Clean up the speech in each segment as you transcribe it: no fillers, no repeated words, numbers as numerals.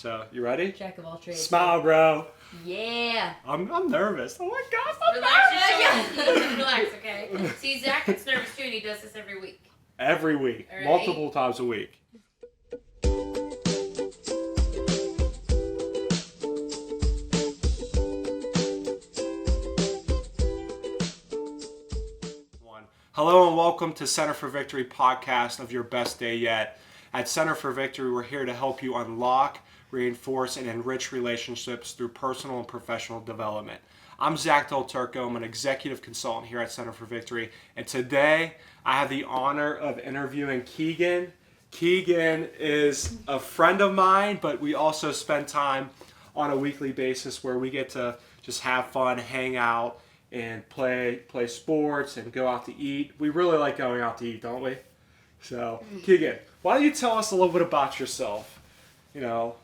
So, you ready? Jack of all trades. Smile, bro. Yeah. I'm nervous. Oh my gosh, I'm Relax, relax, okay? See, Zach gets nervous too, and he does this every week. Every week. All right. Multiple times a week. Hello and welcome to Center for Victory podcast of Your Best Day Yet. At Center for Victory, we're here to help you unlock, reinforce, and enrich relationships through personal and professional development. I'm Zack DelTurco. I'm an executive consultant here at Center for Victory. And today, I have the honor of interviewing Keagan. Keagan is a friend of mine, but we also spend time on a weekly basis where we get to just have fun, hang out, and play sports and go out to eat. We really like going out to eat, don't we? So, Keagan, why don't you tell us a little bit about yourself? You know,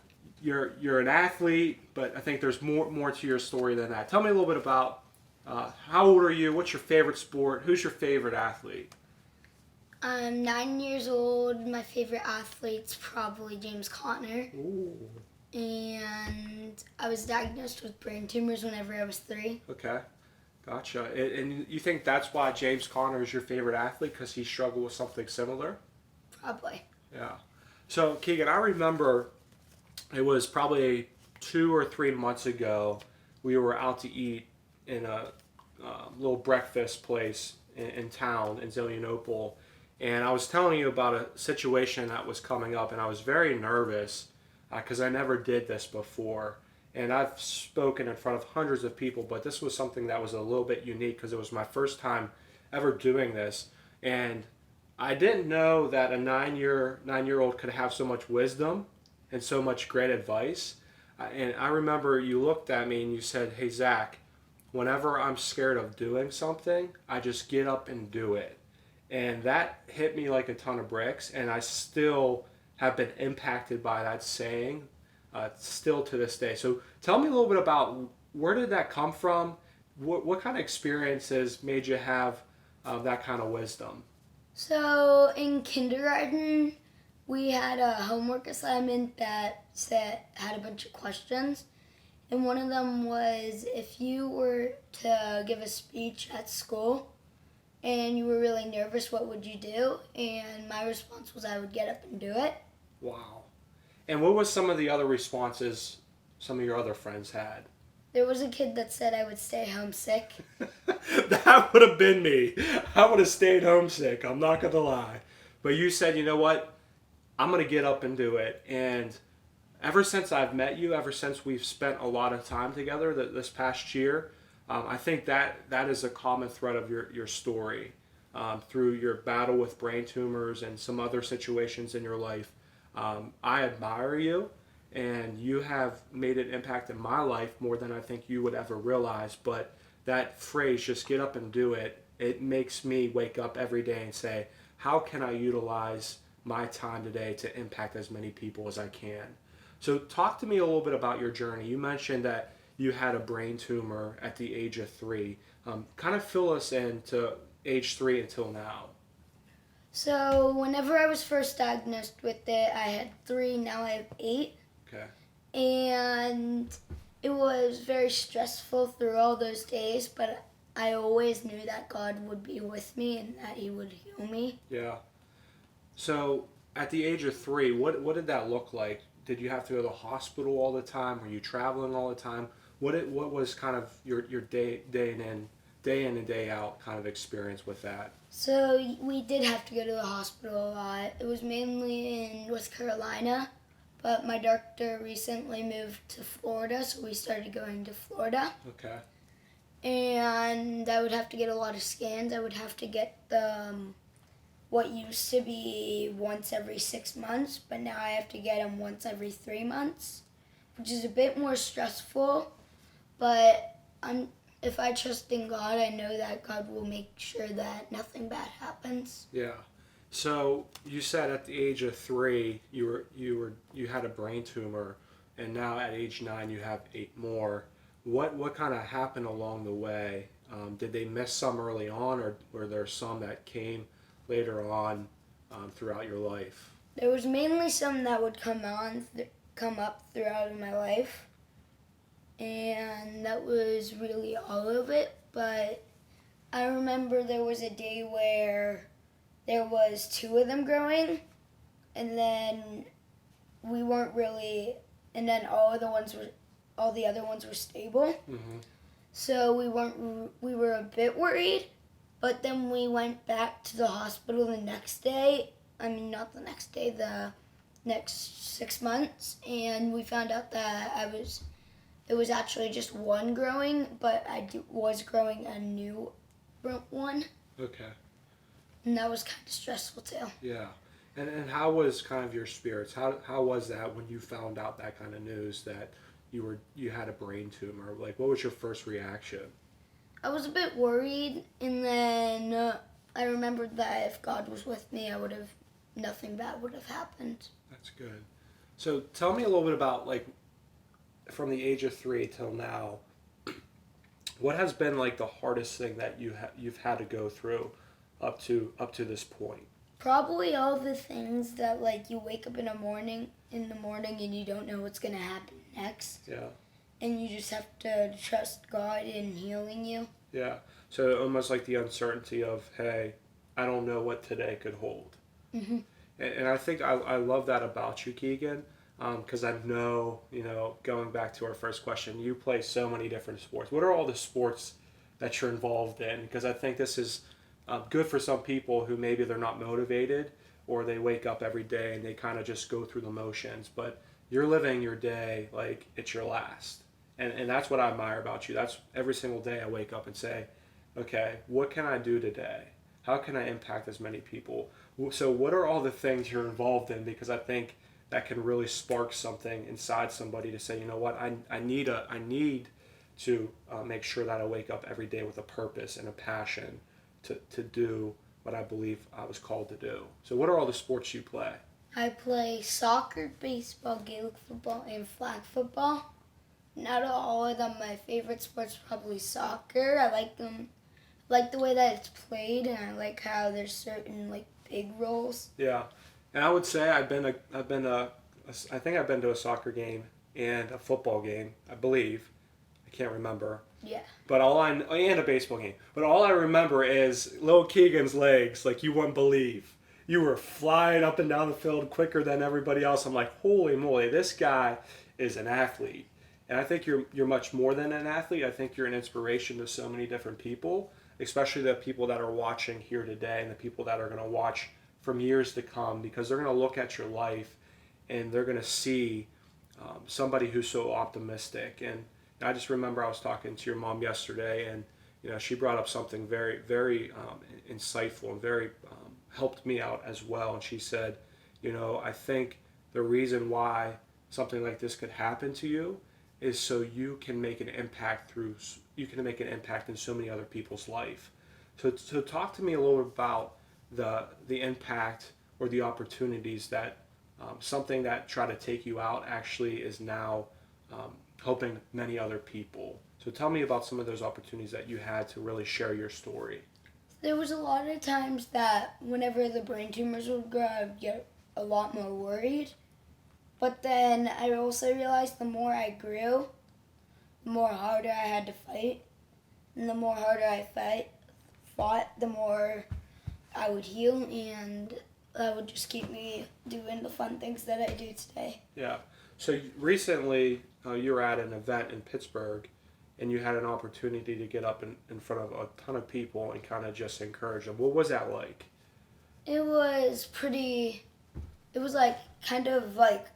you're an athlete, but I think there's more to your story than that. Tell me a little bit about how old are you? What's your favorite sport? Who's your favorite athlete? I'm 9 years old. My favorite athlete's probably James Conner. Ooh. And I was diagnosed with brain tumors whenever I was 3. Okay. Gotcha. And you think that's why James Conner is your favorite athlete, because he struggled with something similar? Probably. Yeah. So, Keagan, I remember it was probably 2 or 3 months ago, we were out to eat in a little breakfast place in town, in Zelienople, and I was telling you about a situation that was coming up, and I was very nervous because I never did this before. And I've spoken in front of hundreds of people, but this was something that was a little bit unique because it was my first time ever doing this. And I didn't know that a 9-year-old could have so much wisdom and so much great advice. And I remember you looked at me and you said, "Hey, Zach, whenever I'm scared of doing something, I just get up and do it." And that hit me like a ton of bricks, and I still have been impacted by that saying still to this day. So tell me a little bit about where did that come from? What kind of experiences made you have that kind of wisdom? So in kindergarten, we had a homework assignment that had a bunch of questions. And one of them was, if you were to give a speech at school and you were really nervous, what would you do? And my response was I would get up and do it. Wow. And what was some of the other responses some of your other friends had? There was a kid that said I would stay homesick. That would have been me. I would have stayed homesick. I'm not going to lie. But you said, you know what? I'm going to get up and do it. And ever since I've met you, ever since we've spent a lot of time together this past year, I think that is a common thread of your story through your battle with brain tumors and some other situations in your life. I admire you, and you have made an impact in my life more than I think you would ever realize. But that phrase, just get up and do it, it makes me wake up every day and say, how can I utilize my time today to impact as many people as I can? So talk to me a little bit about your journey. You mentioned that you had a brain tumor at the age of 3. Kind of fill us into age 3 until now. So whenever I was first diagnosed with it, I had 3, now I have 8. Okay. And it was very stressful through all those days, but I always knew that God would be with me and that He would heal me. Yeah. So at the age of 3, what did that look like? Did you have to go to the hospital all the time? Were you traveling all the time? What was kind of your day in and day out kind of experience with that? So we did have to go to the hospital a lot. It was mainly in North Carolina, but my doctor recently moved to Florida, so we started going to Florida. Okay. And I would have to get a lot of scans. I would have to get what used to be once every 6 months, but now I have to get them once every 3 months, which is a bit more stressful, but if I trust in God, I know that God will make sure that nothing bad happens. Yeah. So you said at the age of 3 you had a brain tumor, and now at age 9 you have 8 more. What kind of happened along the way? Did they miss some early on, or were there some that came later on throughout your life? There was mainly some that would come on come up throughout my life. And that was really all of it. But I remember there was a day where there was 2 of them growing, and then we weren't really, and then all the other ones were stable. Mm-hmm. So we were a bit worried, but then we went back to the hospital the next day. I mean, not the next day, the next 6 months, and we found out that it was actually just one growing, but was growing a new one, Okay. and that was kind of stressful too. Yeah. And how was kind of your spirits? How was that when you found out that kind of news that you had a brain tumor? Like, what was your first reaction? I was a bit worried, and then I remembered that if God was with me, nothing bad would have happened. That's good. So tell me a little bit about, like, from the age of 3 till now, what has been like the hardest thing that you've had to go through up to this point? Probably all the things that, like, you wake up in the morning and you don't know what's gonna happen next, Yeah. and you just have to trust God in healing you. Yeah. So almost like the uncertainty of, hey, I don't know what today could hold. Mm-hmm. And I think I love that about you, Keagan, because I know, going back to our first question, you play so many different sports. What are all the sports that you're involved in? Because I think this is good for some people who maybe they're not motivated, or they wake up every day and they kind of just go through the motions. But you're living your day like it's your last. And that's what I admire about you. That's every single day I wake up and say, okay, what can I do today? How can I impact as many people? So what are all the things you're involved in? Because I think that can really spark something inside somebody to say, you know what, I need to make sure that I wake up every day with a purpose and a passion to do what I believe I was called to do. So what are all the sports you play? I play soccer, baseball, Gaelic football, and flag football. Out of all of them, my favorite sport's probably soccer. I like them, like the way that it's played, and I like how there's certain like big roles. Yeah, and I would say I think I've been to a soccer game and a football game, I believe. I can't remember. Yeah. But and a baseball game. But all I remember is little Keagan's legs, like you wouldn't believe. You were flying up and down the field quicker than everybody else. I'm like, holy moly, this guy is an athlete. And I think you're much more than an athlete. I think you're an inspiration to so many different people, especially the people that are watching here today and the people that are going to watch from years to come, because they're going to look at your life and they're going to see somebody who's so optimistic. And I just remember I was talking to your mom yesterday, and she brought up something very, very insightful and very helped me out as well. And she said, I think the reason why something like this could happen to you is so you can make an impact in so many other people's life. So talk to me a little bit about the impact or the opportunities that something that tried to take you out actually is now helping many other people. So tell me about some of those opportunities that you had to really share your story. There was a lot of times that whenever the brain tumors would grow, I'd get a lot more worried. But then I also realized the more I grew, the more harder I had to fight. And the more harder I fought, the more I would heal, and that would just keep me doing the fun things that I do today. Yeah. So recently you were at an event in Pittsburgh, and you had an opportunity to get up in front of a ton of people and kind of just encourage them. What was that like? It was like kind of like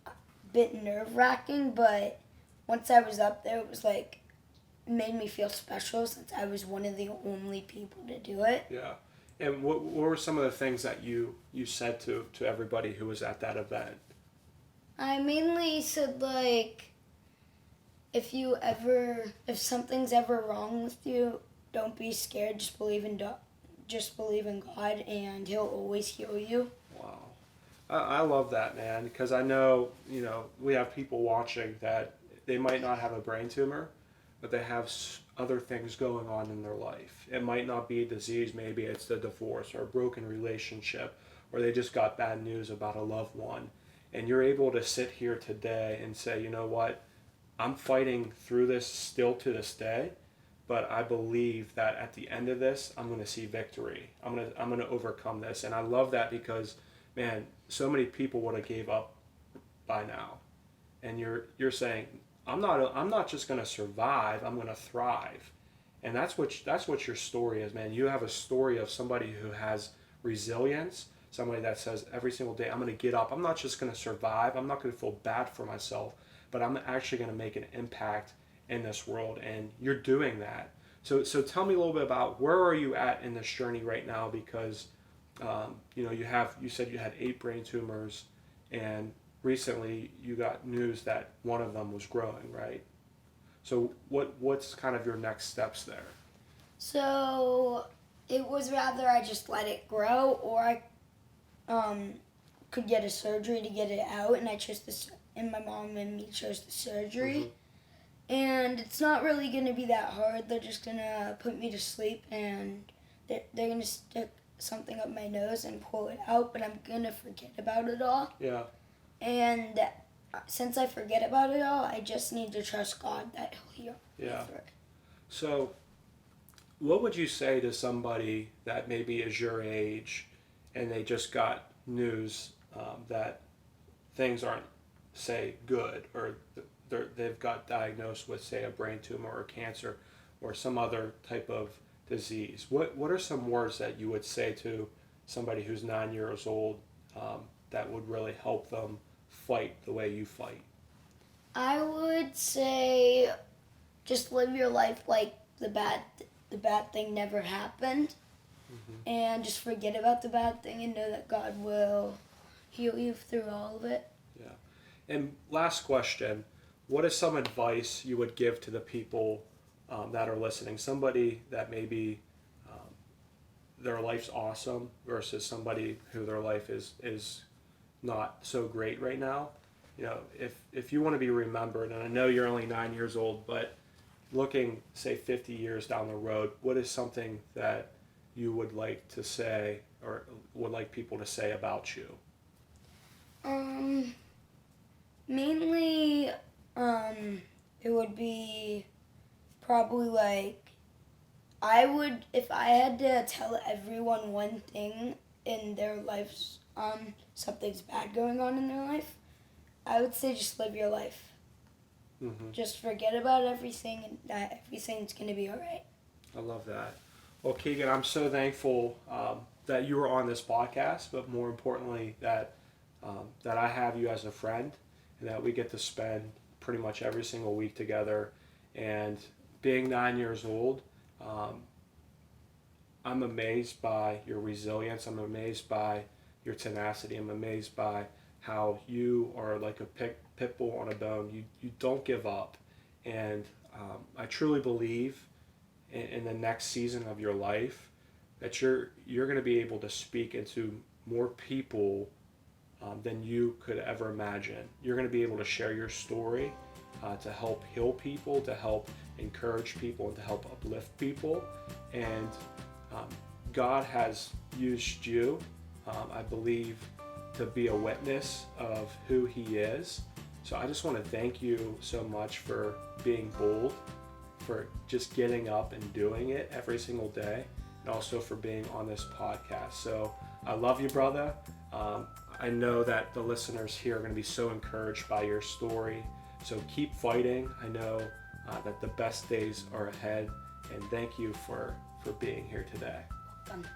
a bit nerve-wracking, but once I was up there, it made me feel special since I was one of the only people to do it. Yeah. And what were some of the things that you said to everybody who was at that event? I mainly said, like, if something's ever wrong with you, don't be scared. Just believe in God, and He'll always heal you. Wow, I love that, man. Because I know we have people watching that they might not have a brain tumor, but they have other things going on in their life. It might not be a disease. Maybe it's the divorce or a broken relationship, or they just got bad news about a loved one. and you're able to sit here today and say, you know what, I'm fighting through this still to this day, but I believe that at the end of this, I'm going to see victory. I'm going to overcome this. And I love that because, man, so many people would have gave up by now. And you're saying, I'm not just going to survive, I'm going to thrive. And that's what your story is, man. You have a story of somebody who has resilience, somebody that says every single day, I'm going to get up. I'm not just going to survive. I'm not going to feel bad for myself, but I'm actually going to make an impact in this world. And you're doing that. So tell me a little bit about where are you at in this journey right now? Because you said you had 8 brain tumors, and recently you got news that one of them was growing, right? So what's kind of your next steps there? So it was rather I just let it grow, or I could get a surgery to get it out, and and my mom and me chose the surgery. Mm-hmm. And it's not really going to be that hard. They're just going to put me to sleep, and they're going to stick something up my nose and pull it out, but I'm going to forget about it all. Yeah. And since I forget about it all, I just need to trust God that He'll heal me through it. So what would you say to somebody that maybe is your age and they just got news that things aren't, say, good, or they've got diagnosed with, say, a brain tumor or cancer or some other type of disease? What are some words that you would say to somebody who's 9 years old that would really help them fight the way you fight? I would say just live your life like the bad thing never happened. Mm-hmm. And just forget about the bad thing and know that God will heal you through all of it. Yeah. And last question, what is some advice you would give to the people that are listening? Somebody that maybe their life's awesome versus somebody who their life is not so great right now. You know, if you want to be remembered, and I know you're only 9 years old, but looking, say, 50 years down the road, what is something that you would like to say or would like people to say about you? Mainly, it would be probably like, if I had to tell everyone one thing in their lives, something's bad going on in their life, I would say just live your life. Mm-hmm. Just forget about everything, and that everything's going to be all right. I love that. Well, Keagan, I'm so thankful that you were on this podcast, but more importantly, that I have you as a friend, and that we get to spend pretty much every single week together. And being 9 years old, I'm amazed by your resilience. I'm amazed by your tenacity. I'm amazed by how you are like a pit bull on a bone. You don't give up. And I truly believe in the next season of your life that you're going to be able to speak into more people than you could ever imagine. You're going to be able to share your story to help heal people, to help encourage people, and to help uplift people. And God has used you, I believe, to be a witness of who He is. So I just want to thank you so much for being bold, for just getting up and doing it every single day, and also for being on this podcast. So I love you, brother. I know that the listeners here are going to be so encouraged by your story. So keep fighting. I know that the best days are ahead. And thank you for being here today. Welcome.